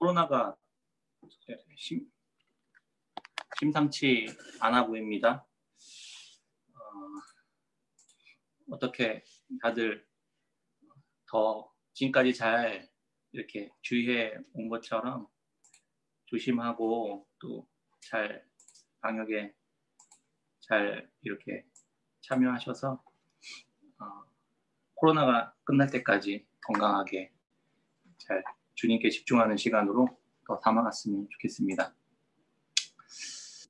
코로나가 심상치 않아 보입니다. 어떻게 다들 더 지금까지 잘 이렇게 주의해 온 것처럼 조심하고 또 잘 방역에 잘 이렇게 참여하셔서 코로나가 끝날 때까지 건강하게 잘 주님께 집중하는 시간으로 더 담아갔으면 좋겠습니다.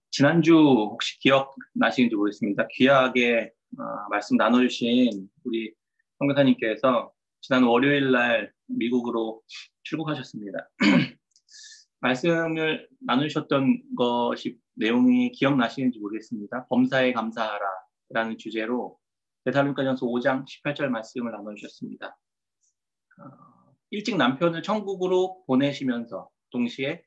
지난주 혹시 기억나시는지 모르겠습니다. 귀하게 말씀 나눠주신 우리 선교사님께서 지난 월요일 날 미국으로 출국하셨습니다. 말씀을 나누셨던 것이 내용이 기억나시는지 모르겠습니다. 범사에 감사하라 라는 주제로 데살로니가전서 5장 18절 말씀을 나눠주셨습니다. 일찍 남편을 천국으로 보내시면서 동시에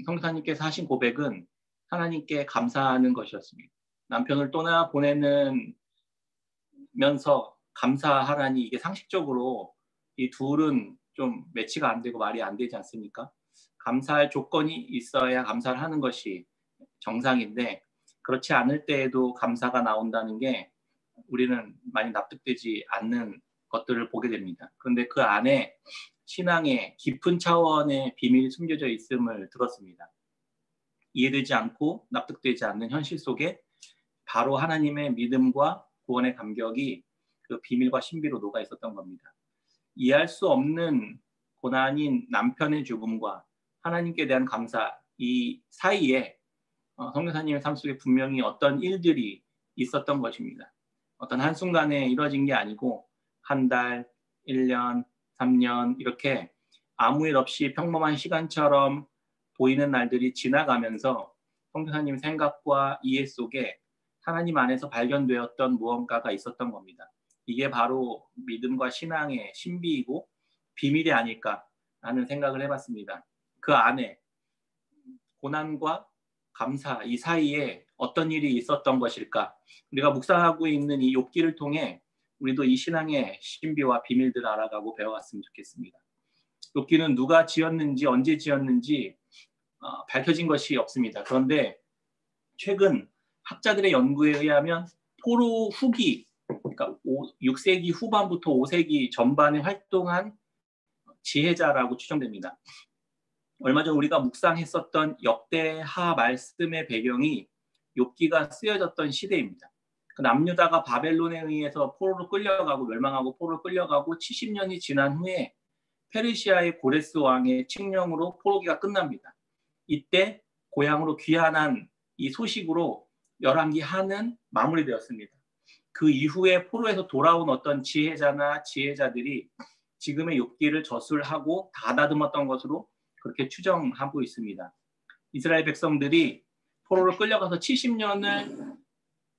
선교사님께서 하신 고백은 하나님께 감사하는 것이었습니다. 남편을 떠나 보내면서 감사하라니 이게 상식적으로 이 둘은 좀 매치가 안 되고 말이 안 되지 않습니까? 감사할 조건이 있어야 감사를 하는 것이 정상인데 그렇지 않을 때에도 감사가 나온다는 게 우리는 많이 납득되지 않는 것들을 보게 됩니다. 그런데 그 안에 신앙의 깊은 차원의 비밀이 숨겨져 있음을 들었습니다. 이해되지 않고 납득되지 않는 현실 속에 바로 하나님의 믿음과 구원의 감격이 그 비밀과 신비로 녹아 있었던 겁니다. 이해할 수 없는 고난인 남편의 죽음과 하나님께 대한 감사, 이 사이에 선교사님의 삶 속에 분명히 어떤 일들이 있었던 것입니다. 어떤 한순간에 이루어진 게 아니고 한 달, 1년, 3년 이렇게 아무 일 없이 평범한 시간처럼 보이는 날들이 지나가면서 선교사님 생각과 이해 속에 하나님 안에서 발견되었던 무언가가 있었던 겁니다. 이게 바로 믿음과 신앙의 신비이고 비밀이 아닐까 하는 생각을 해봤습니다. 그 안에 고난과 감사 이 사이에 어떤 일이 있었던 것일까? 우리가 묵상하고 있는 이 욥기를 통해 우리도 이 신앙의 신비와 비밀들을 알아가고 배워갔으면 좋겠습니다. 욥기는 누가 지었는지 언제 지었는지 밝혀진 것이 없습니다. 그런데 최근 학자들의 연구에 의하면 포로 후기, 그러니까 6세기 후반부터 5세기 전반에 활동한 지혜자라고 추정됩니다. 얼마 전 우리가 묵상했었던 역대하 말씀의 배경이 욥기가 쓰여졌던 시대입니다. 그 남유다가 바벨론에 의해서 포로로 끌려가고 멸망하고 포로로 끌려가고 70년이 지난 후에 페르시아의 고레스 왕의 칙령으로 포로기가 끝납니다. 이때 고향으로 귀환한 이 소식으로 열왕기 하는 마무리되었습니다. 그 이후에 포로에서 돌아온 어떤 지혜자나 지혜자들이 지금의 욥기를 저술하고 다다듬었던 것으로 그렇게 추정하고 있습니다. 이스라엘 백성들이 포로로 끌려가서 70년을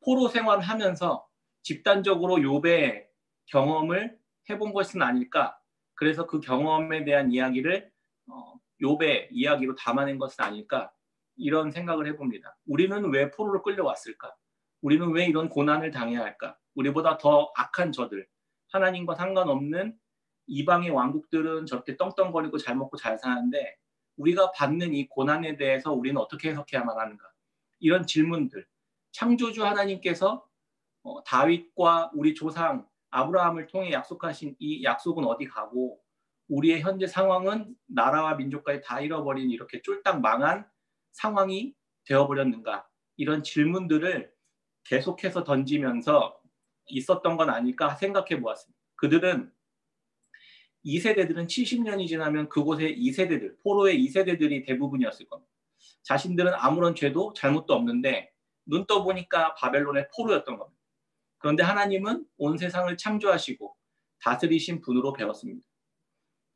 포로 생활을 하면서 집단적으로 욥의 경험을 해본 것은 아닐까. 그래서 그 경험에 대한 이야기를 욥의 이야기로 담아낸 것은 아닐까. 이런 생각을 해봅니다. 우리는 왜 포로로 끌려왔을까? 우리는 왜 이런 고난을 당해야 할까? 우리보다 더 악한 저들, 하나님과 상관없는 이방의 왕국들은 저렇게 떵떵거리고 잘 먹고 잘 사는데 우리가 받는 이 고난에 대해서 우리는 어떻게 해석해야만 하는가? 이런 질문들. 창조주 하나님께서 다윗과 우리 조상 아브라함을 통해 약속하신 이 약속은 어디 가고 우리의 현재 상황은 나라와 민족까지 다 잃어버린 이렇게 쫄딱 망한 상황이 되어버렸는가? 이런 질문들을 계속해서 던지면서 있었던 건 아닐까 생각해 보았습니다. 그들은 2세대들은 70년이 지나면 그곳의 2세대들, 포로의 2세대들이 대부분이었을 겁니다. 자신들은 아무런 죄도 잘못도 없는데 눈 떠보니까 바벨론의 포로였던 겁니다. 그런데 하나님은 온 세상을 창조하시고 다스리신 분으로 배웠습니다.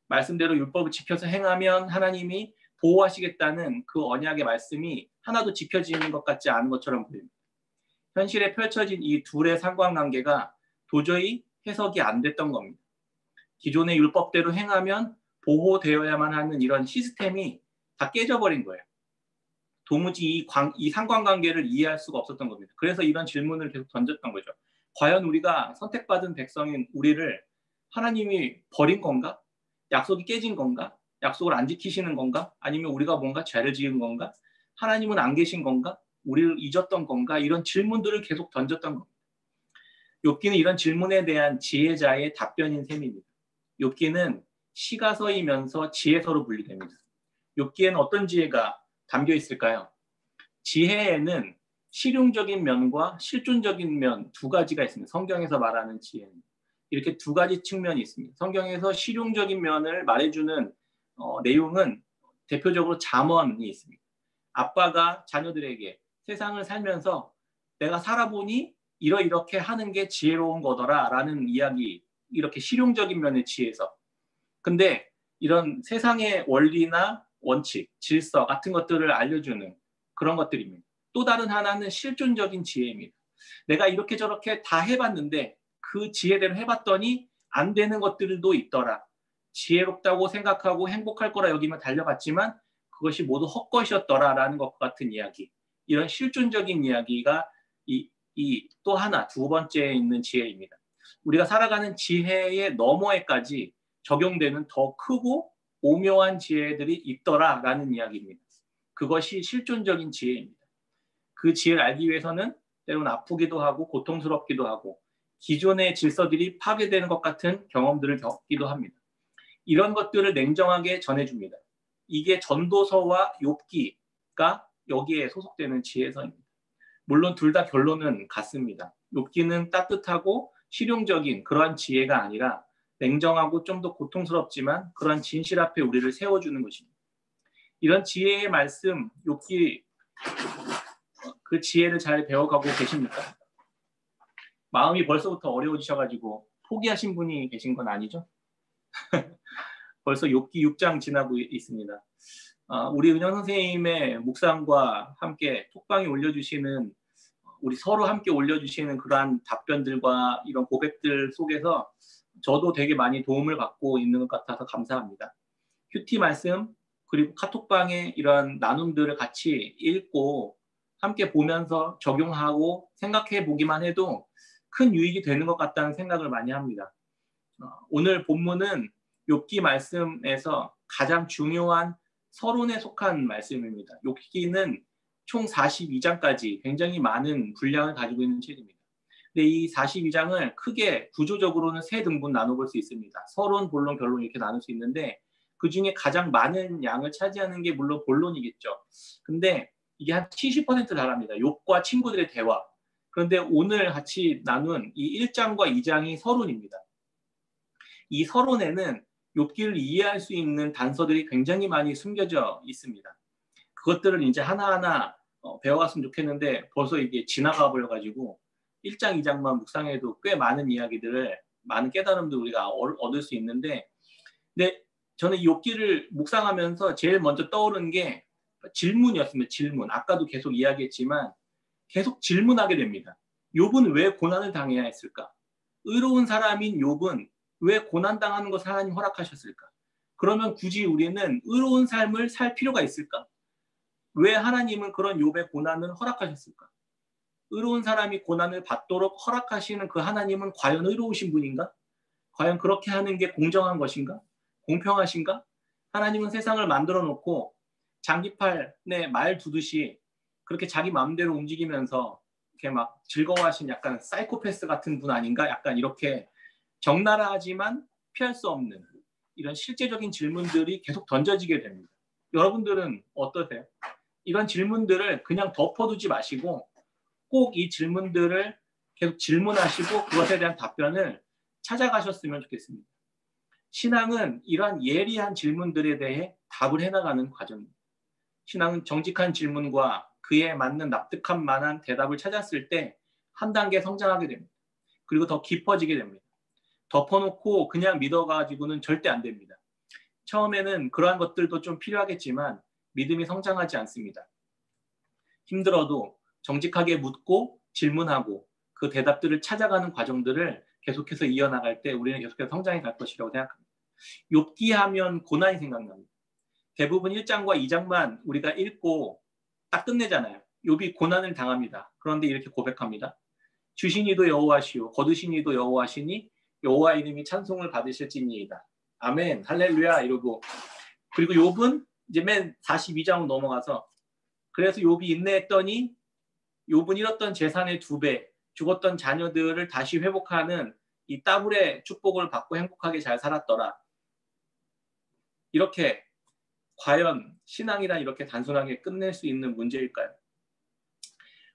말씀대로 율법을 지켜서 행하면 하나님이 보호하시겠다는 그 언약의 말씀이 하나도 지켜지는 것 같지 않은 것처럼 보입니다. 현실에 펼쳐진 이 둘의 상관관계가 도저히 해석이 안 됐던 겁니다. 기존의 율법대로 행하면 보호되어야만 하는 이런 시스템이 다 깨져버린 거예요. 도무지 이 상관관계를 이해할 수가 없었던 겁니다. 그래서 이런 질문을 계속 던졌던 거죠. 과연 우리가 선택받은 백성인 우리를 하나님이 버린 건가? 약속이 깨진 건가? 약속을 안 지키시는 건가? 아니면 우리가 뭔가 죄를 지은 건가? 하나님은 안 계신 건가? 우리를 잊었던 건가? 이런 질문들을 계속 던졌던 겁니다. 욥기는 이런 질문에 대한 지혜자의 답변인 셈입니다. 욥기는 시가 서이면서 지혜서로 분류됩니다. 욥기에는 어떤 지혜가 담겨 있을까요? 지혜에는 실용적인 면과 실존적인 면 두 가지가 있습니다. 성경에서 말하는 지혜는 이렇게 두 가지 측면이 있습니다. 성경에서 실용적인 면을 말해주는 내용은 대표적으로 잠언이 있습니다. 아빠가 자녀들에게 세상을 살면서 내가 살아보니 이렇게 하는 게 지혜로운 거더라 라는 이야기, 이렇게 실용적인 면의 지혜서. 근데 이런 세상의 원리나 원칙, 질서 같은 것들을 알려주는 그런 것들입니다. 또 다른 하나는 실존적인 지혜입니다. 내가 이렇게 저렇게 다 해봤는데 그 지혜대로 해봤더니 안 되는 것들도 있더라. 지혜롭다고 생각하고 행복할 거라 여기면 달려갔지만 그것이 모두 헛것이었더라라는 것과 같은 이야기. 이런 실존적인 이야기가 이 또 하나 두 번째에 있는 지혜입니다. 우리가 살아가는 지혜의 너머에까지 적용되는 더 크고 오묘한 지혜들이 있더라라는 이야기입니다. 그것이 실존적인 지혜입니다. 그 지혜를 알기 위해서는 때로는 아프기도 하고 고통스럽기도 하고 기존의 질서들이 파괴되는 것 같은 경험들을 겪기도 합니다. 이런 것들을 냉정하게 전해줍니다. 이게 전도서와 욥기가 여기에 소속되는 지혜서입니다. 물론 둘 다 결론은 같습니다. 욥기는 따뜻하고 실용적인 그러한 지혜가 아니라 냉정하고 좀 더 고통스럽지만 그러한 진실 앞에 우리를 세워주는 것입니다. 이런 지혜의 말씀, 욥기 그 지혜를 잘 배워가고 계십니까? 마음이 벌써부터 어려워지셔가지고 포기하신 분이 계신 건 아니죠? 벌써 욥기 6장 지나고 있습니다. 우리 은영 선생님의 묵상과 함께 톡방에 올려주시는 우리 서로 함께 올려주시는 그러한 답변들과 이런 고백들 속에서 저도 되게 많이 도움을 받고 있는 것 같아서 감사합니다. 큐티 말씀 그리고 카톡방에 이런 나눔들을 같이 읽고 함께 보면서 적용하고 생각해 보기만 해도 큰 유익이 되는 것 같다는 생각을 많이 합니다. 오늘 본문은 욥기 말씀에서 가장 중요한 서론에 속한 말씀입니다. 욥기는 총 42장까지 굉장히 많은 분량을 가지고 있는 책입니다. 근데 이 42장을 크게 구조적으로는 세 등분 나눠볼 수 있습니다. 서론, 본론, 결론 이렇게 나눌 수 있는데 그 중에 가장 많은 양을 차지하는 게 물론 본론이겠죠. 근데 이게 한 70% 달합니다. 욥과 친구들의 대화. 그런데 오늘 같이 나눈 이 1장과 2장이 서론입니다. 이 서론에는 욥기를 이해할 수 있는 단서들이 굉장히 많이 숨겨져 있습니다. 그것들을 이제 하나하나 배워갔으면 좋겠는데 벌써 이게 지나가 버려가지고 1장, 2장만 묵상해도 꽤 많은 이야기들을, 많은 깨달음도 우리가 얻을 수 있는데, 근데 저는 이 욥기를 묵상하면서 제일 먼저 떠오른 게 질문이었습니다. 질문. 아까도 계속 이야기했지만 계속 질문하게 됩니다. 욥은 왜 고난을 당해야 했을까? 의로운 사람인 욥은 왜 고난당하는 것을 하나님 허락하셨을까? 그러면 굳이 우리는 의로운 삶을 살 필요가 있을까? 왜 하나님은 그런 욥의 고난을 허락하셨을까? 의로운 사람이 고난을 받도록 허락하시는 그 하나님은 과연 의로우신 분인가? 과연 그렇게 하는 게 공정한 것인가? 공평하신가? 하나님은 세상을 만들어 놓고 장기팔에 말 두듯이 그렇게 자기 마음대로 움직이면서 이렇게 막 즐거워하신 약간 사이코패스 같은 분 아닌가? 약간 이렇게 적나라하지만 피할 수 없는 이런 실제적인 질문들이 계속 던져지게 됩니다. 여러분들은 어떠세요? 이런 질문들을 그냥 덮어두지 마시고 꼭 이 질문들을 계속 질문하시고 그것에 대한 답변을 찾아가셨으면 좋겠습니다. 신앙은 이러한 예리한 질문들에 대해 답을 해나가는 과정입니다. 신앙은 정직한 질문과 그에 맞는 납득할 만한 대답을 찾았을 때 한 단계 성장하게 됩니다. 그리고 더 깊어지게 됩니다. 덮어놓고 그냥 믿어가지고는 절대 안 됩니다. 처음에는 그러한 것들도 좀 필요하겠지만 믿음이 성장하지 않습니다. 힘들어도 정직하게 묻고 질문하고 그 대답들을 찾아가는 과정들을 계속해서 이어나갈 때 우리는 계속해서 성장해 갈 것이라고 생각합니다. 욥기 하면 고난이 생각납니다. 대부분 1장과 2장만 우리가 읽고 딱 끝내잖아요. 욥이 고난을 당합니다. 그런데 이렇게 고백합니다. 주신 이도 여호와시오 거두신 이도 여호와시니 여호와 이름이 찬송을 받으실지니이다. 아멘 할렐루야 이러고 그리고 욥은 이제 맨 42장으로 넘어가서 그래서 욥이 인내했더니 욥은 잃었던 재산의 2배, 죽었던 자녀들을 다시 회복하는 이 더블의 축복을 받고 행복하게 잘 살았더라. 이렇게 과연 신앙이란 이렇게 단순하게 끝낼 수 있는 문제일까요?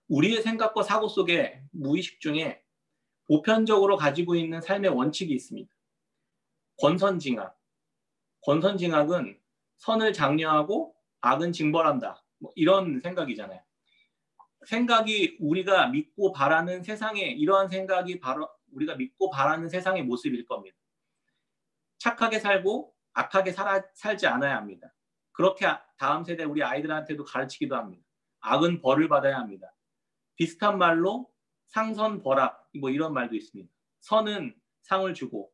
우리의 생각과 사고 속에 무의식 중에 보편적으로 가지고 있는 삶의 원칙이 있습니다. 권선징악. 권선징악은 선을 장려하고 악은 징벌한다. 뭐 이런 생각이잖아요. 생각이 우리가 믿고 바라는 세상에 이러한 생각이 바로 우리가 믿고 바라는 세상의 모습일 겁니다. 착하게 살고 악하게 살지 않아야 합니다. 그렇게 다음 세대 우리 아이들한테도 가르치기도 합니다. 악은 벌을 받아야 합니다. 비슷한 말로 상선벌악 뭐 이런 말도 있습니다. 선은 상을 주고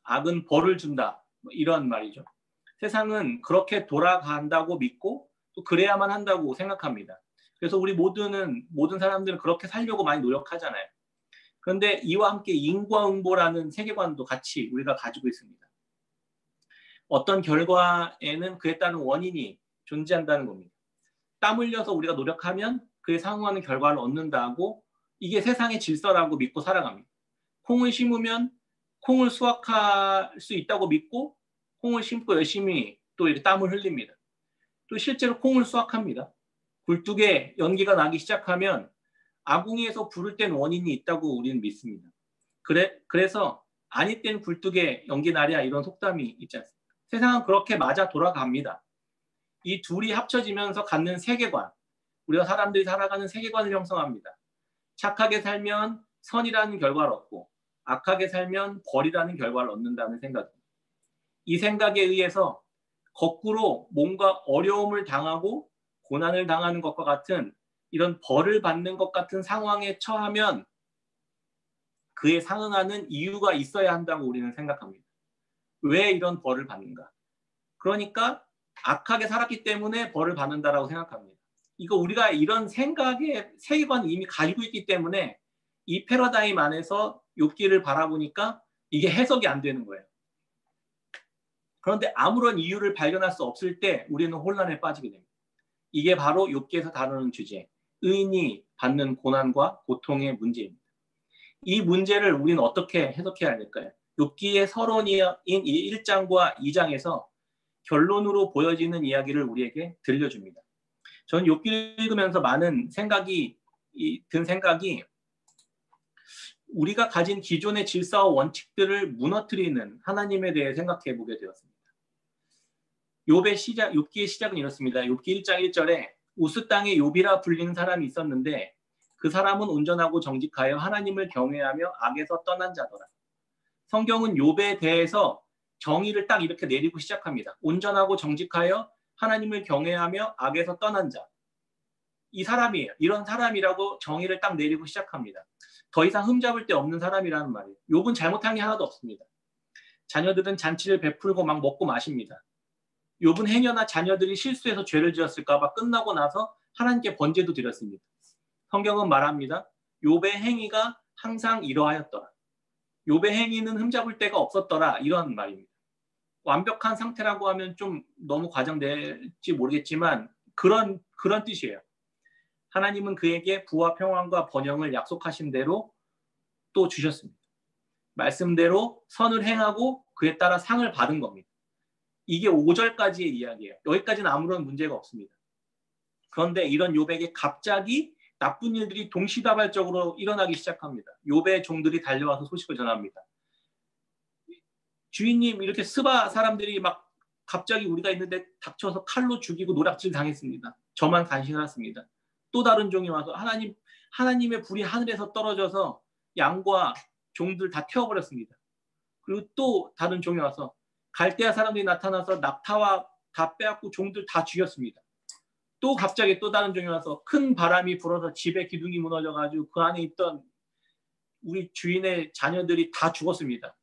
악은 벌을 준다. 뭐 이런 말이죠. 세상은 그렇게 돌아간다고 믿고 또 그래야만 한다고 생각합니다. 그래서 우리 모든 사람들은 그렇게 살려고 많이 노력하잖아요. 그런데 이와 함께 인과응보라는 세계관도 같이 우리가 가지고 있습니다. 어떤 결과에는 그에 따른 원인이 존재한다는 겁니다. 땀 흘려서 우리가 노력하면 그에 상응하는 결과를 얻는다고 이게 세상의 질서라고 믿고 살아갑니다. 콩을 심으면 콩을 수확할 수 있다고 믿고 콩을 심고 열심히 또 이렇게 땀을 흘립니다. 또 실제로 콩을 수확합니다. 굴뚝에 연기가 나기 시작하면 아궁이에서 불을 뗀 원인이 있다고 우리는 믿습니다. 그래서 아니 뗀 굴뚝에 연기 나랴 이런 속담이 있지 않습니까? 세상은 그렇게 맞아 돌아갑니다. 이 둘이 합쳐지면서 갖는 세계관, 우리가 사람들이 살아가는 세계관을 형성합니다. 착하게 살면 선이라는 결과를 얻고 악하게 살면 벌이라는 결과를 얻는다는 생각입니다. 이 생각에 의해서 거꾸로 뭔가 어려움을 당하고 고난을 당하는 것과 같은 이런 벌을 받는 것 같은 상황에 처하면 그에 상응하는 이유가 있어야 한다고 우리는 생각합니다. 왜 이런 벌을 받는가? 그러니까 악하게 살았기 때문에 벌을 받는다라고 생각합니다. 이거 우리가 이런 생각의 세계관을 이미 가지고 있기 때문에 이 패러다임 안에서 욥기를 바라보니까 이게 해석이 안 되는 거예요. 그런데 아무런 이유를 발견할 수 없을 때 우리는 혼란에 빠지게 됩니다. 이게 바로 욥기에서 다루는 주제, 의인이 받는 고난과 고통의 문제입니다. 이 문제를 우리는 어떻게 해석해야 될까요? 욥기의 서론인 이 1장과 2장에서 결론으로 보여지는 이야기를 우리에게 들려줍니다. 저는 욥기를 읽으면서 많은 생각이 든 생각이 우리가 가진 기존의 질서와 원칙들을 무너뜨리는 하나님에 대해 생각해 보게 되었습니다. 욥기의 시작은 이렇습니다. 욥기 1장 1절에 우스 땅에 욥이라 불리는 사람이 있었는데 그 사람은 온전하고 정직하여 하나님을 경외하며 악에서 떠난 자더라. 성경은 욥에 대해서 정의를 딱 이렇게 내리고 시작합니다. 온전하고 정직하여 하나님을 경외하며 악에서 떠난 자. 이 사람이에요. 이런 사람이라고 정의를 딱 내리고 시작합니다. 더 이상 흠잡을 데 없는 사람이라는 말이에요. 욥은 잘못한 게 하나도 없습니다. 자녀들은 잔치를 베풀고 막 먹고 마십니다. 욥은 행여나 자녀들이 실수해서 죄를 지었을까 봐 끝나고 나서 하나님께 번제도 드렸습니다. 성경은 말합니다. 욥의 행위가 항상 이러하였더라. 욥의 행위는 흠잡을 데가 없었더라. 이런 말입니다. 완벽한 상태라고 하면 좀 너무 과장될지 모르겠지만 그런 뜻이에요. 하나님은 그에게 부와 평안과 번영을 약속하신 대로 또 주셨습니다. 말씀대로 선을 행하고 그에 따라 상을 받은 겁니다. 이게 5절까지의 이야기예요. 여기까지는 아무런 문제가 없습니다. 그런데 이런 욥에게 갑자기 나쁜 일들이 동시다발적으로 일어나기 시작합니다. 욥의 종들이 달려와서 소식을 전합니다. 주인님, 이렇게 스바 사람들이 막 갑자기 우리가 있는데 닥쳐서 칼로 죽이고 노략질 당했습니다. 저만 간신하였습니다. 또 다른 종이 와서 하나님의 불이 하늘에서 떨어져서 양과 종들 다 태워버렸습니다. 그리고 또 다른 종이 와서 갈대아 사람들이 나타나서 낙타와 다 빼앗고 종들 다 죽였습니다. 또 갑자기 또 다른 종이 와서 큰 바람이 불어서 집의 기둥이 무너져가지고 그 안에 있던 우리 주인의 자녀들이 다 죽었습니다.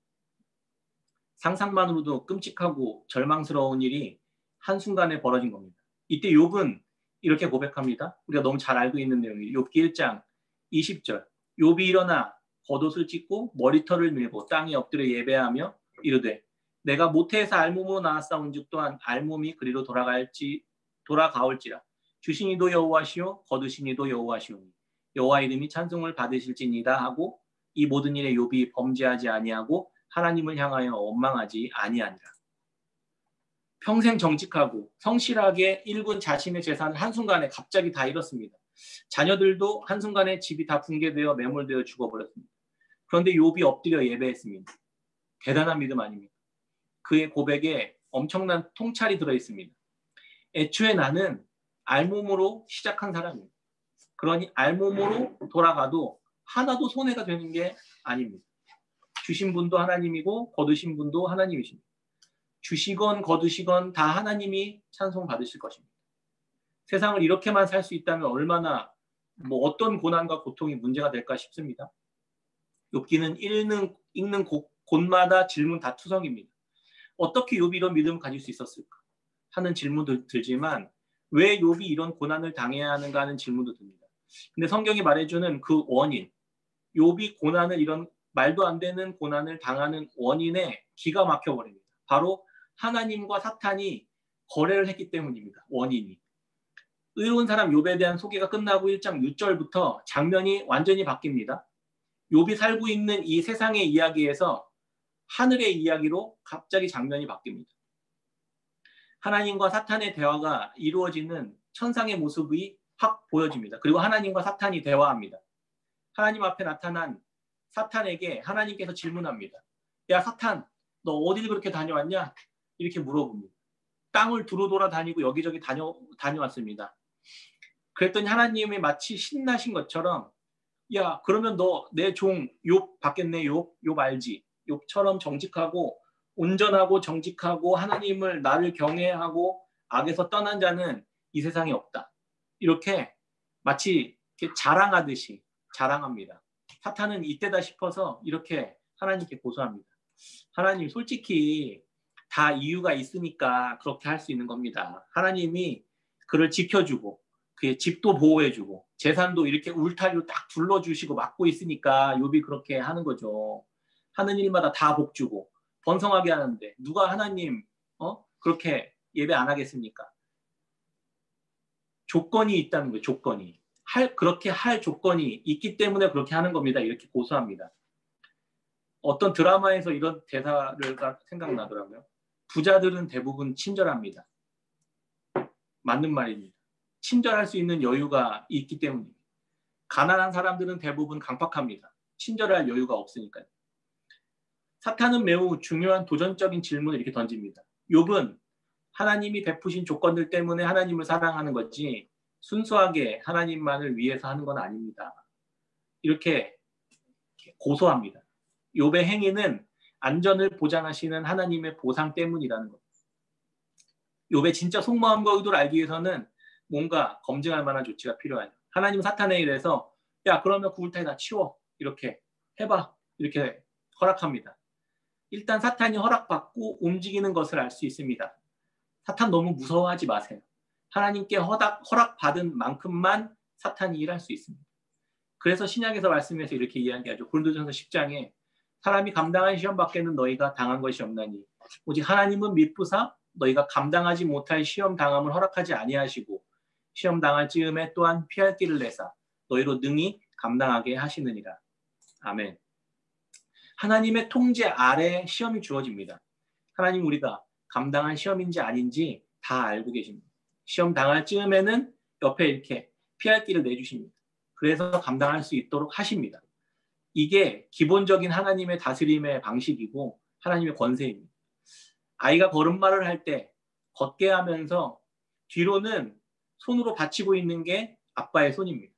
상상만으로도 끔찍하고 절망스러운 일이 한순간에 벌어진 겁니다. 이때 욥은 이렇게 고백합니다. 우리가 너무 잘 알고 있는 내용이에요. 욥기 1장 20절. 욥이 일어나 겉옷을 찢고 머리털을 밀고 땅에 엎드려 예배하며 이르되 내가 모태에서 알몸으로 나왔사온즉 또한 알몸이 그리로 돌아가올지라. 주신 이도 여호와시요 거두신 이도 여호와시오니 여호와 이름이 찬송을 받으실지니이다 하고 이 모든 일에 욥이 범죄하지 아니하고 하나님을 향하여 원망하지 아니하니라. 평생 정직하고 성실하게 일군 자신의 재산을 한순간에 갑자기 다 잃었습니다. 자녀들도 한순간에 집이 다 붕괴되어 매몰되어 죽어버렸습니다. 그런데 욥이 엎드려 예배했습니다. 대단한 믿음 아닙니까? 그의 고백에 엄청난 통찰이 들어있습니다. 애초에 나는 알몸으로 시작한 사람입니다. 그러니 알몸으로 돌아가도 하나도 손해가 되는 게 아닙니다. 주신 분도 하나님이고 거두신 분도 하나님이십니다. 주시건 거두시건 다 하나님이 찬송 받으실 것입니다. 세상을 이렇게만 살 수 있다면 얼마나 어떤 고난과 고통이 문제가 될까 싶습니다. 욥기는 읽는 곳마다 질문 다 투성입니다. 어떻게 욥이 이런 믿음을 가질 수 있었을까 하는 질문도 들지만 왜 욥이 이런 고난을 당해야 하는가 하는 질문도 듭니다. 근데 성경이 말해주는 그 원인, 욥이 고난을 이런 말도 안 되는 고난을 당하는 원인에 기가 막혀버립니다. 바로 하나님과 사탄이 거래를 했기 때문입니다. 원인이. 의로운 사람 욥에 대한 소개가 끝나고 1장 6절부터 장면이 완전히 바뀝니다. 욥이 살고 있는 이 세상의 이야기에서 하늘의 이야기로 갑자기 장면이 바뀝니다. 하나님과 사탄의 대화가 이루어지는 천상의 모습이 확 보여집니다. 그리고 하나님과 사탄이 대화합니다. 하나님 앞에 나타난 사탄에게 하나님께서 질문합니다. 야 사탄, 너 어딜 그렇게 다녀왔냐? 이렇게 물어봅니다. 땅을 두루 돌아다니고 여기저기 다녀왔습니다. 그랬더니 하나님이 마치 신나신 것처럼 야 그러면 너 내 종 욥 받겠네. 욥 알지? 욥처럼 정직하고 온전하고 정직하고 하나님을 나를 경외하고 악에서 떠난 자는 이 세상에 없다. 이렇게 마치 이렇게 자랑하듯이 자랑합니다. 사탄은 이때다 싶어서 이렇게 하나님께 고소합니다. 하나님 솔직히 다 이유가 있으니까 그렇게 할 수 있는 겁니다. 하나님이 그를 지켜주고 그의 집도 보호해주고 재산도 이렇게 울타리로 딱 둘러주시고 막고 있으니까 욥이 그렇게 하는 거죠. 하는 일마다 다 복주고 번성하게 하는데 누가 하나님 그렇게 예배 안 하겠습니까? 조건이 있다는 거예요. 조건이. 그렇게 할 조건이 있기 때문에 그렇게 하는 겁니다. 이렇게 고소합니다. 어떤 드라마에서 이런 대사를 생각나더라고요. 부자들은 대부분 친절합니다. 맞는 말입니다. 친절할 수 있는 여유가 있기 때문입니다. 가난한 사람들은 대부분 강팍합니다. 친절할 여유가 없으니까요. 사탄은 매우 중요한 도전적인 질문을 이렇게 던집니다. 욥은 하나님이 베푸신 조건들 때문에 하나님을 사랑하는 거지 순수하게 하나님만을 위해서 하는 건 아닙니다. 이렇게 고소합니다. 욥의 행위는 안전을 보장하시는 하나님의 보상 때문이라는 것. 욥의 진짜 속마음과 의도를 알기 위해서는 뭔가 검증할 만한 조치가 필요하죠. 하나님은 사탄에 의해서 야 그러면 그 울타리 다 치워. 이렇게 해봐. 이렇게 허락합니다. 일단 사탄이 허락받고 움직이는 것을 알 수 있습니다. 사탄 너무 무서워하지 마세요. 하나님께 허락받은 만큼만 사탄이 일할 수 있습니다. 그래서 신약에서 말씀해서 이렇게 이야기하죠. 고린도전서 10장에 사람이 감당한 시험 밖에는 너희가 당한 것이 없나니 오직 하나님은 미쁘사 너희가 감당하지 못할 시험 당함을 허락하지 아니하시고 시험 당할 즈음에 또한 피할 길을 내사 너희로 능히 감당하게 하시느니라. 아멘. 하나님의 통제 아래 시험이 주어집니다. 하나님 우리가 감당한 시험인지 아닌지 다 알고 계십니다. 시험 당할 즈음에는 옆에 이렇게 피할 길을 내주십니다. 그래서 감당할 수 있도록 하십니다. 이게 기본적인 하나님의 다스림의 방식이고 하나님의 권세입니다. 아이가 걸음마를 할 때 걷게 하면서 뒤로는 손으로 받치고 있는 게 아빠의 손입니다.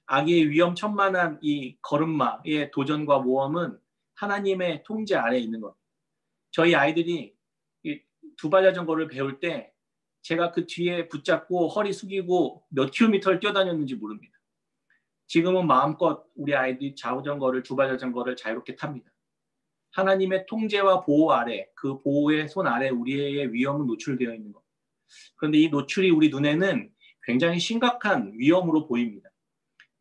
아기의 위험천만한 이 걸음마의 도전과 모험은 하나님의 통제 아래에 있는 겁니다. 저희 아이들이 두발 자전거를 배울 때 제가 그 뒤에 붙잡고 허리 숙이고 몇 킬로미터를 뛰어다녔는지 모릅니다. 지금은 마음껏 우리 아이들이 두발 자전거를 자유롭게 탑니다. 하나님의 통제와 보호 아래, 그 보호의 손 아래 우리의 위험은 노출되어 있는 겁니다. 그런데 이 노출이 우리 눈에는 굉장히 심각한 위험으로 보입니다.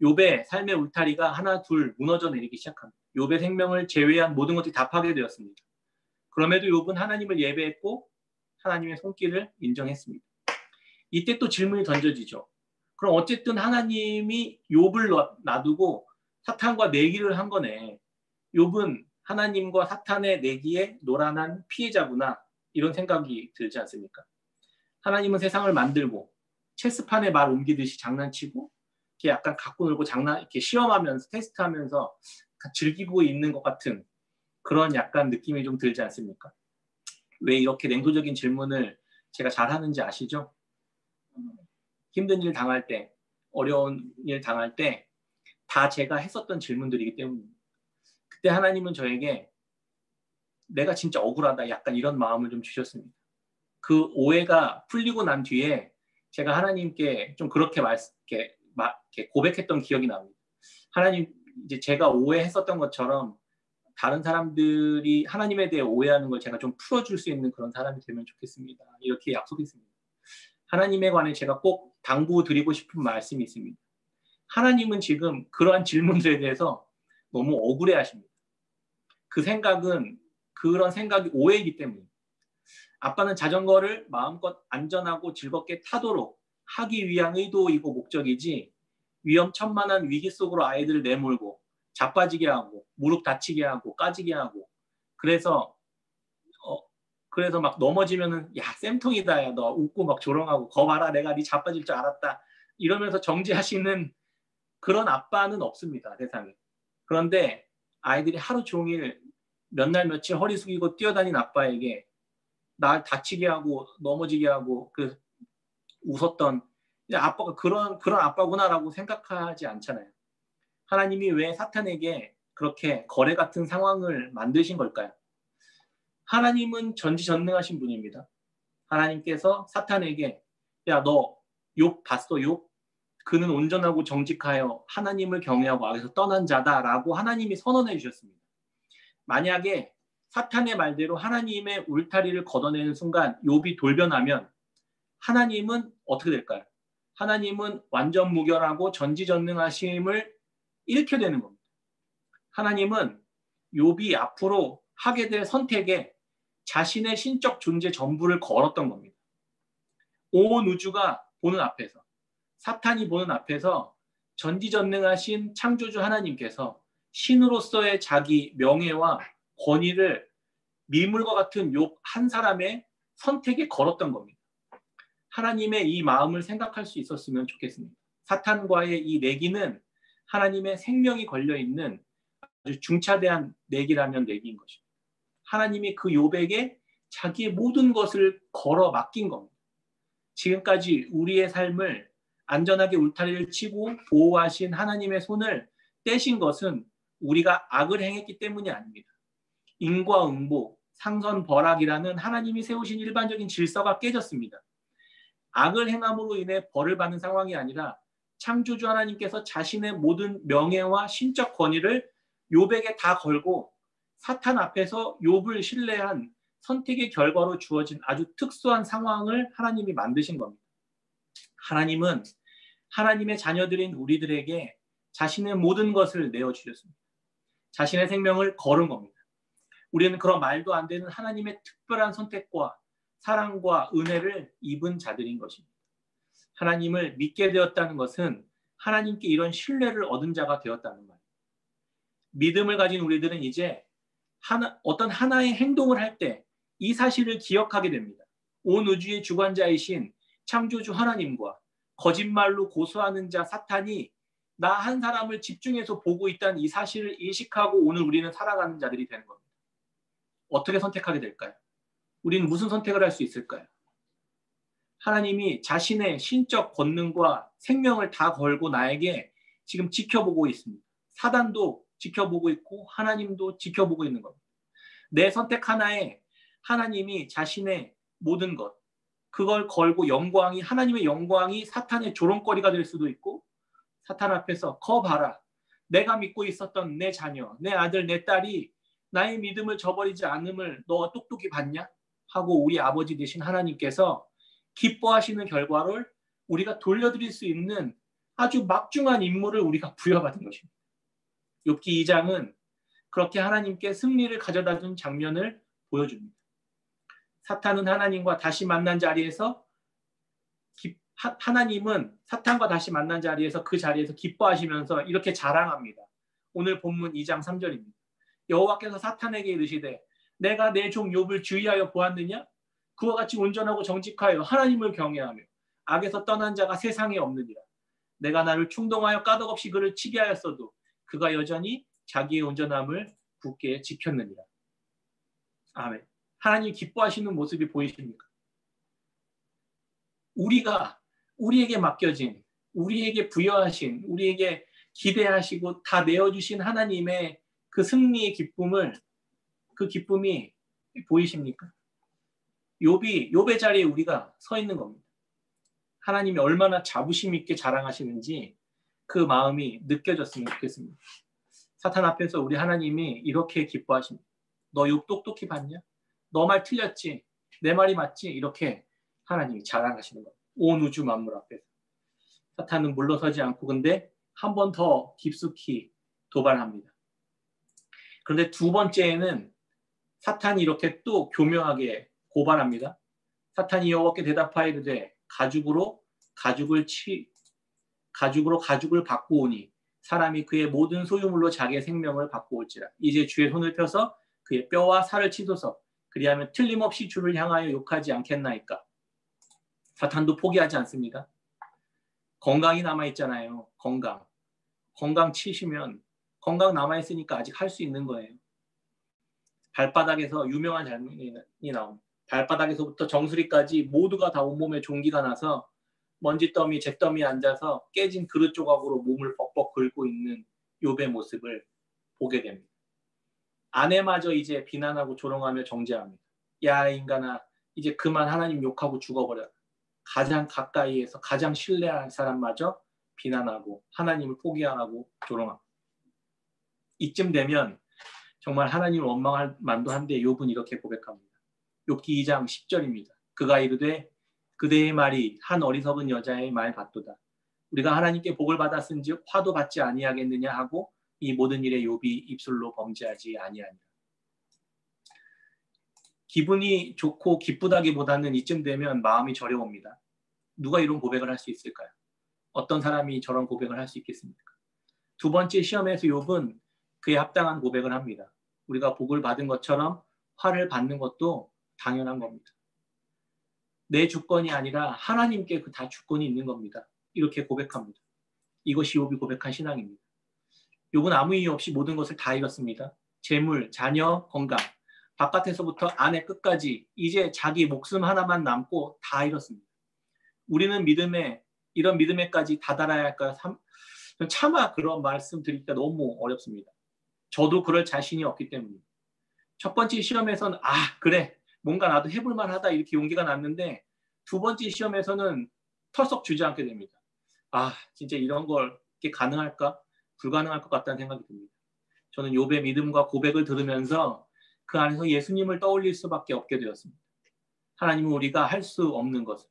욥의 삶의 울타리가 하나 둘 무너져 내리기 시작합니다. 욥의 생명을 제외한 모든 것들이 다 파괴되었습니다. 그럼에도 욥은 하나님을 예배했고 하나님의 손길을 인정했습니다. 이때 또 질문이 던져지죠. 그럼 어쨌든 하나님이 욥을 놔두고 사탄과 내기를 한 거네. 욥은 하나님과 사탄의 내기에 노란한 피해자구나. 이런 생각이 들지 않습니까? 하나님은 세상을 만들고 체스판에 말 옮기듯이 장난치고 이렇게 약간 갖고 놀고 이렇게 시험하면서 테스트하면서 즐기고 있는 것 같은 그런 약간 느낌이 좀 들지 않습니까? 왜 이렇게 냉소적인 질문을 제가 잘 하는지 아시죠? 힘든 일 당할 때, 어려운 일 당할 때 다 제가 했었던 질문들이기 때문입니다. 그때 하나님은 저에게 내가 진짜 억울하다 약간 이런 마음을 좀 주셨습니다. 그 오해가 풀리고 난 뒤에 제가 하나님께 좀 그렇게 이렇게 고백했던 기억이 납니다. 하나님, 이제 제가 오해했었던 것처럼 다른 사람들이 하나님에 대해 오해하는 걸 제가 좀 풀어줄 수 있는 그런 사람이 되면 좋겠습니다. 이렇게 약속했습니다. 하나님에 관해 제가 꼭 당부드리고 싶은 말씀이 있습니다. 하나님은 지금 그러한 질문들에 대해서 너무 억울해하십니다. 그런 생각이 오해이기 때문입니다. 아빠는 자전거를 마음껏 안전하고 즐겁게 타도록 하기 위한 의도이고 목적이지 위험천만한 위기 속으로 아이들을 내몰고 자빠지게 하고 무릎 다치게 하고 까지게 하고 그래서 막 넘어지면은 야 쌤통이다 야 너 웃고 막 조롱하고 거 봐라 내가 네 자빠질 줄 알았다 이러면서 정지하시는 그런 아빠는 없습니다 세상에. 그런데 아이들이 하루 종일 몇 날 며칠 허리 숙이고 뛰어다닌 아빠에게 날 다치게 하고 넘어지게 하고 웃었던 아빠가 그런 아빠구나라고 생각하지 않잖아요. 하나님이 왜 사탄에게 그렇게 거래 같은 상황을 만드신 걸까요? 하나님은 전지전능하신 분입니다. 하나님께서 사탄에게 야, 너 욥 봤어? 욥? 그는 온전하고 정직하여 하나님을 경외하고 악에서 떠난 자다라고 하나님이 선언해 주셨습니다. 만약에 사탄의 말대로 하나님의 울타리를 걷어내는 순간 욥이 돌변하면 하나님은 어떻게 될까요? 하나님은 완전 무결하고 전지전능하심을 잃게 되는 겁니다. 하나님은 욥이 앞으로 하게 될 선택에 자신의 신적 존재 전부를 걸었던 겁니다. 온 우주가 보는 앞에서 사탄이 보는 앞에서 전지전능하신 창조주 하나님께서 신으로서의 자기 명예와 권위를 밀물과 같은 욥 한 사람의 선택에 걸었던 겁니다. 하나님의 이 마음을 생각할 수 있었으면 좋겠습니다. 사탄과의 이 내기는 하나님의 생명이 걸려있는 아주 중차대한 내기라면 내기인 것입니다. 하나님이 그 욥에게 자기의 모든 것을 걸어 맡긴 겁니다. 지금까지 우리의 삶을 안전하게 울타리를 치고 보호하신 하나님의 손을 떼신 것은 우리가 악을 행했기 때문이 아닙니다. 인과응보, 상선벌악이라는 하나님이 세우신 일반적인 질서가 깨졌습니다. 악을 행함으로 인해 벌을 받는 상황이 아니라 창조주 하나님께서 자신의 모든 명예와 신적 권위를 욥에게 다 걸고 사탄 앞에서 욥을 신뢰한 선택의 결과로 주어진 아주 특수한 상황을 하나님이 만드신 겁니다. 하나님은 하나님의 자녀들인 우리들에게 자신의 모든 것을 내어주셨습니다. 자신의 생명을 걸은 겁니다. 우리는 그런 말도 안 되는 하나님의 특별한 선택과 사랑과 은혜를 입은 자들인 것입니다. 하나님을 믿게 되었다는 것은 하나님께 이런 신뢰를 얻은 자가 되었다는 말입니다. 믿음을 가진 우리들은 이제 어떤 하나의 행동을 할 때 이 사실을 기억하게 됩니다. 온 우주의 주관자이신 창조주 하나님과 거짓말로 고소하는 자 사탄이 나 한 사람을 집중해서 보고 있다는 이 사실을 인식하고 오늘 우리는 살아가는 자들이 되는 겁니다. 어떻게 선택하게 될까요? 우리는 무슨 선택을 할 수 있을까요? 하나님이 자신의 신적 권능과 생명을 다 걸고 나에게 지금 지켜보고 있습니다. 사단도 지켜보고 있고 하나님도 지켜보고 있는 겁니다. 내 선택 하나에 하나님이 자신의 모든 것, 그걸 걸고 하나님의 영광이 사탄의 조롱거리가 될 수도 있고 사탄 앞에서 거 봐라. 내가 믿고 있었던 내 자녀, 내 아들, 내 딸이 나의 믿음을 저버리지 않음을 너 똑똑히 봤냐? 하고 우리 아버지 되신 하나님께서 기뻐하시는 결과를 우리가 돌려드릴 수 있는 아주 막중한 임무를 우리가 부여받은 것입니다. 욥기 2장은 그렇게 하나님께 승리를 가져다 준 장면을 보여줍니다. 사탄은 하나님과 다시 만난 자리에서 하나님은 사탄과 다시 만난 자리에서 그 자리에서 기뻐하시면서 이렇게 자랑합니다. 오늘 본문 2장 3절입니다. 여호와께서 사탄에게 이르시되 내가 내 종 욥을 주의하여 보았느냐? 그와 같이 온전하고 정직하여 하나님을 경외하며 악에서 떠난 자가 세상에 없느니라. 내가 나를 충동하여 까닭없이 그를 치게 하였어도 그가 여전히 자기의 온전함을 굳게 지켰느니라. 아멘. 하나님 기뻐하시는 모습이 보이십니까? 우리에게 맡겨진, 우리에게 부여하신, 우리에게 기대하시고 다 내어주신 하나님의 그 승리의 그 기쁨이 보이십니까? 욥의 자리에 우리가 서 있는 겁니다. 하나님이 얼마나 자부심 있게 자랑하시는지 그 마음이 느껴졌으면 좋겠습니다. 사탄 앞에서 우리 하나님이 이렇게 기뻐하십니다. 너 욥 똑똑히 봤냐? 너 말 틀렸지? 내 말이 맞지? 이렇게 하나님이 자랑하시는 겁니다. 온 우주 만물 앞에서. 사탄은 물러서지 않고 근데 한 번 더 깊숙이 도발합니다. 그런데 두 번째에는 사탄이 이렇게 또 교묘하게 고발합니다. 사탄이 여호와께 대답하여 이르되 가죽으로 가죽을 받고 오니 사람이 그의 모든 소유물로 자기의 생명을 받고 올지라. 이제 주의 손을 펴서 그의 뼈와 살을 치소서. 그리하면 틀림없이 주를 향하여 욕하지 않겠나이까. 사탄도 포기하지 않습니다. 건강이 남아있잖아요. 건강 치시면 건강 남아있으니까 아직 할 수 있는 거예요. 발바닥에서 유명한 장면이 나옵니다. 발바닥에서부터 정수리까지 모두가 다 온몸에 종기가 나서 먼지더미, 잿더미에 앉아서 깨진 그릇 조각으로 몸을 벅벅 긁고 있는 욥의 모습을 보게 됩니다. 아내마저 이제 비난하고 조롱하며 정죄합니다. 야 인간아, 이제 그만 하나님 욕하고 죽어버려. 가장 가까이에서 가장 신뢰할 사람마저 비난하고 하나님을 포기하라고 조롱합니다. 이쯤 되면 정말 하나님을 원망할 만도 한데 욥은 이렇게 고백합니다. 욥기 2장 10절입니다. 그가 이르되 그대의 말이 한 어리석은 여자의 말 같도다. 우리가 하나님께 복을 받았은즉 화도 받지 아니하겠느냐 하고 이 모든 일에 욥이 입술로 범죄하지 아니하니라. 기분이 좋고 기쁘다기보다는 이쯤 되면 마음이 저려옵니다. 누가 이런 고백을 할 수 있을까요? 어떤 사람이 저런 고백을 할 수 있겠습니까? 두 번째 시험에서 욥은 그에 합당한 고백을 합니다. 우리가 복을 받은 것처럼 화를 받는 것도 당연한 겁니다. 내 주권이 아니라 하나님께 그 다 주권이 있는 겁니다. 이렇게 고백합니다. 이것이 욥이 고백한 신앙입니다. 욥은 아무 이유 없이 모든 것을 다 잃었습니다. 재물, 자녀, 건강, 바깥에서부터 안에 끝까지 이제 자기 목숨 하나만 남고 다 잃었습니다. 우리는 이런 믿음에까지 다다라야 할까요? 차마 그런 말씀 드리기가 너무 어렵습니다. 저도 그럴 자신이 없기 때문입니다. 첫 번째 시험에서는 그래 뭔가 나도 해볼 만하다 이렇게 용기가 났는데 두 번째 시험에서는 털썩 주저앉게 됩니다. 진짜 이런 걸 이게 가능할까? 불가능할 것 같다는 생각이 듭니다. 저는 욥의 믿음과 고백을 들으면서 그 안에서 예수님을 떠올릴 수밖에 없게 되었습니다. 하나님은 우리가 할 수 없는 것을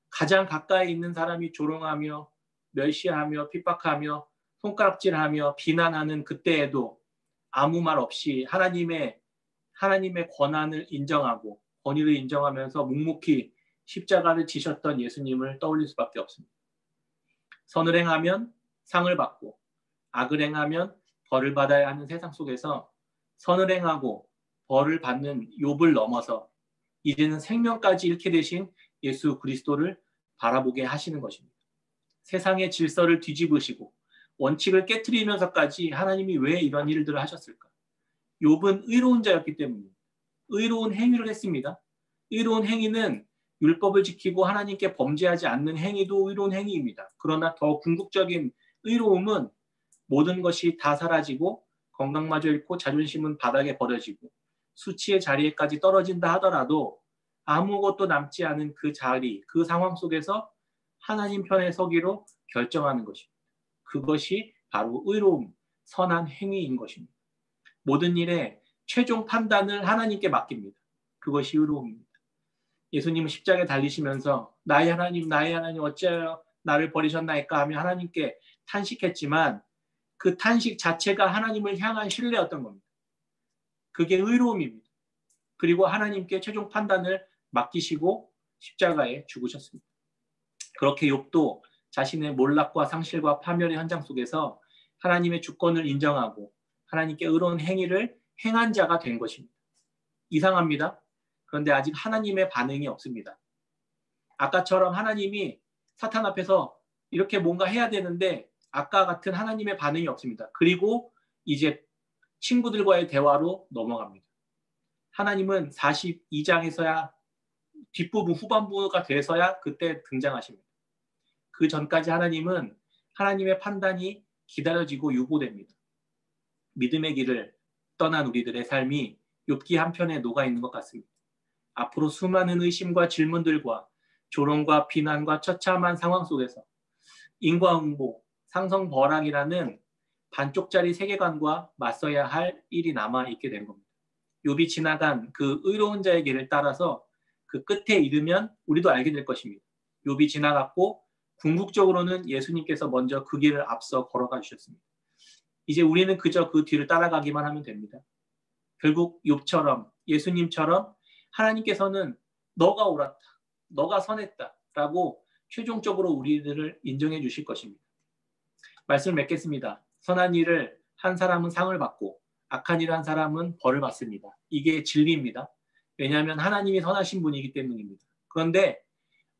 가장 가까이 있는 사람이 조롱하며 멸시하며 핍박하며 손가락질하며 비난하는 그때에도 아무 말 없이 하나님의 권한을 인정하고 권위를 인정하면서 묵묵히 십자가를 지셨던 예수님을 떠올릴 수밖에 없습니다. 선을 행하면 상을 받고 악을 행하면 벌을 받아야 하는 세상 속에서 선을 행하고 벌을 받는 욥을 넘어서 이제는 생명까지 잃게 되신 예수 그리스도를 바라보게 하시는 것입니다. 세상의 질서를 뒤집으시고 원칙을 깨트리면서까지 하나님이 왜 이런 일들을 하셨을까? 욥은 의로운 자였기 때문입니다. 의로운 행위를 했습니다. 의로운 행위는 율법을 지키고 하나님께 범죄하지 않는 행위도 의로운 행위입니다. 그러나 더 궁극적인 의로움은 모든 것이 다 사라지고 건강마저 잃고 자존심은 바닥에 버려지고 수치의 자리에까지 떨어진다 하더라도 아무것도 남지 않은 그 자리, 그 상황 속에서 하나님 편에 서기로 결정하는 것입니다. 그것이 바로 의로움, 선한 행위인 것입니다. 모든 일에 최종 판단을 하나님께 맡깁니다. 그것이 의로움입니다. 예수님은 십자가에 달리시면서 나의 하나님 어찌하여 나를 버리셨나이까 하며 하나님께 탄식했지만 그 탄식 자체가 하나님을 향한 신뢰였던 겁니다. 그게 의로움입니다. 그리고 하나님께 최종 판단을 맡기시고 십자가에 죽으셨습니다. 그렇게 욥도 자신의 몰락과 상실과 파멸의 현장 속에서 하나님의 주권을 인정하고 하나님께 의로운 행위를 행한 자가 된 것입니다. 이상합니다. 그런데 아직 하나님의 반응이 없습니다. 아까처럼 하나님이 사탄 앞에서 이렇게 뭔가 해야 되는데 아까 같은 하나님의 반응이 없습니다. 그리고 이제 친구들과의 대화로 넘어갑니다. 하나님은 42장에서야 뒷부분 후반부가 돼서야 그때 등장하십니다. 그 전까지 하나님은 하나님의 판단이 기다려지고 유보됩니다. 믿음의 길을 떠난 우리들의 삶이 욥기 한편에 녹아있는 것 같습니다. 앞으로 수많은 의심과 질문들과 조롱과 비난과 처참한 상황 속에서 인과응보, 상성벌락이라는 반쪽짜리 세계관과 맞서야 할 일이 남아있게 된 겁니다. 욥이 지나간 그 의로운 자의 길을 따라서 그 끝에 이르면 우리도 알게 될 것입니다. 욥이 지나갔고 궁극적으로는 예수님께서 먼저 그 길을 앞서 걸어가 주셨습니다. 이제 우리는 그저 그 뒤를 따라가기만 하면 됩니다. 결국 욥처럼 예수님처럼 하나님께서는 너가 옳았다, 너가 선했다 라고 최종적으로 우리들을 인정해 주실 것입니다. 말씀을 맺겠습니다. 선한 일을 한 사람은 상을 받고 악한 일을 한 사람은 벌을 받습니다. 이게 진리입니다. 왜냐하면 하나님이 선하신 분이기 때문입니다. 그런데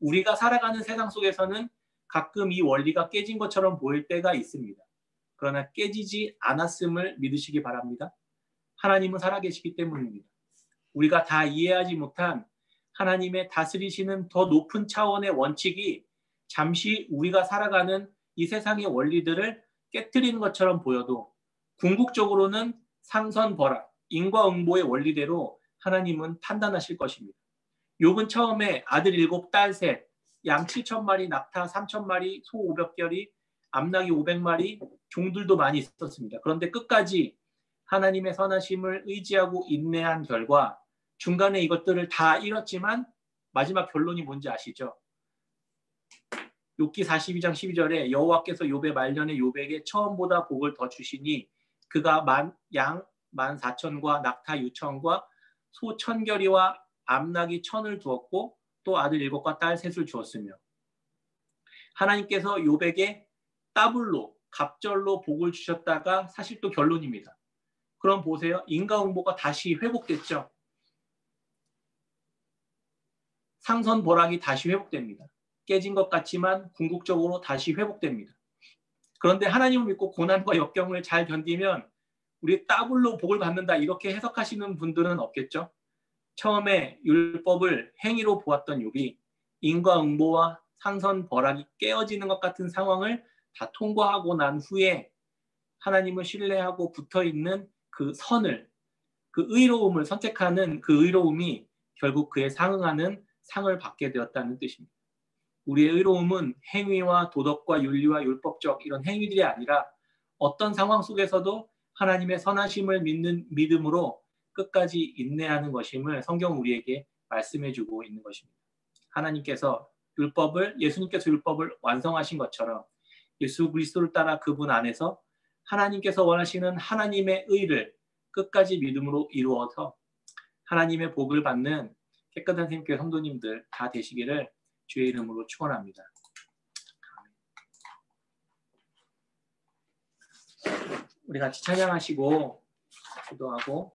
우리가 살아가는 세상 속에서는 가끔 이 원리가 깨진 것처럼 보일 때가 있습니다. 그러나 깨지지 않았음을 믿으시기 바랍니다. 하나님은 살아계시기 때문입니다. 우리가 다 이해하지 못한 하나님의 다스리시는 더 높은 차원의 원칙이 잠시 우리가 살아가는 이 세상의 원리들을 깨트리는 것처럼 보여도 궁극적으로는 상선벌악, 인과응보의 원리대로 하나님은 판단하실 것입니다. 욥은 처음에 아들 7, 딸 3, 양 7,000마리, 낙타 3,000마리, 소 500결이, 암낙이 500마리, 종들도 많이 있었습니다. 그런데 끝까지 하나님의 선하심을 의지하고 인내한 결과 중간에 이것들을 다 잃었지만 마지막 결론이 뭔지 아시죠? 욥기 42장 12절에 여호와께서 욥의 말년에 욥에게 처음보다 복을 더 주시니 그가 양 14,000과 낙타 6,000과 소 1,000결이와 암낙이 1,000을 두었고 또 아들 7과 딸 3을 주었으며 하나님께서 욥에게 더블로 갑절로 복을 주셨다가 사실 또 결론입니다. 그럼 보세요. 인과응보가 다시 회복됐죠. 상선벌락이 다시 회복됩니다. 깨진 것 같지만 궁극적으로 다시 회복됩니다. 그런데 하나님을 믿고 고난과 역경을 잘 견디면 우리 더블로 복을 받는다 이렇게 해석하시는 분들은 없겠죠. 처음에 율법을 행위로 보았던 욥이 인과응보와 상선벌락이 깨어지는 것 같은 상황을 다 통과하고 난 후에 하나님을 신뢰하고 붙어있는 그 선을, 그 의로움을 선택하는 그 의로움이 결국 그에 상응하는 상을 받게 되었다는 뜻입니다. 우리의 의로움은 행위와 도덕과 윤리와 율법적 이런 행위들이 아니라 어떤 상황 속에서도 하나님의 선하심을 믿는 믿음으로 끝까지 인내하는 것임을 성경 우리에게 말씀해주고 있는 것입니다. 하나님께서 예수님께서 율법을 완성하신 것처럼 예수 그리스도를 따라 그분 안에서 하나님께서 원하시는 하나님의 의를 끝까지 믿음으로 이루어서 하나님의 복을 받는 깨끗한 선생님께 성도님들 다 되시기를 주의 이름으로 축원합니다. 우리 같이 찬양하시고 기도하고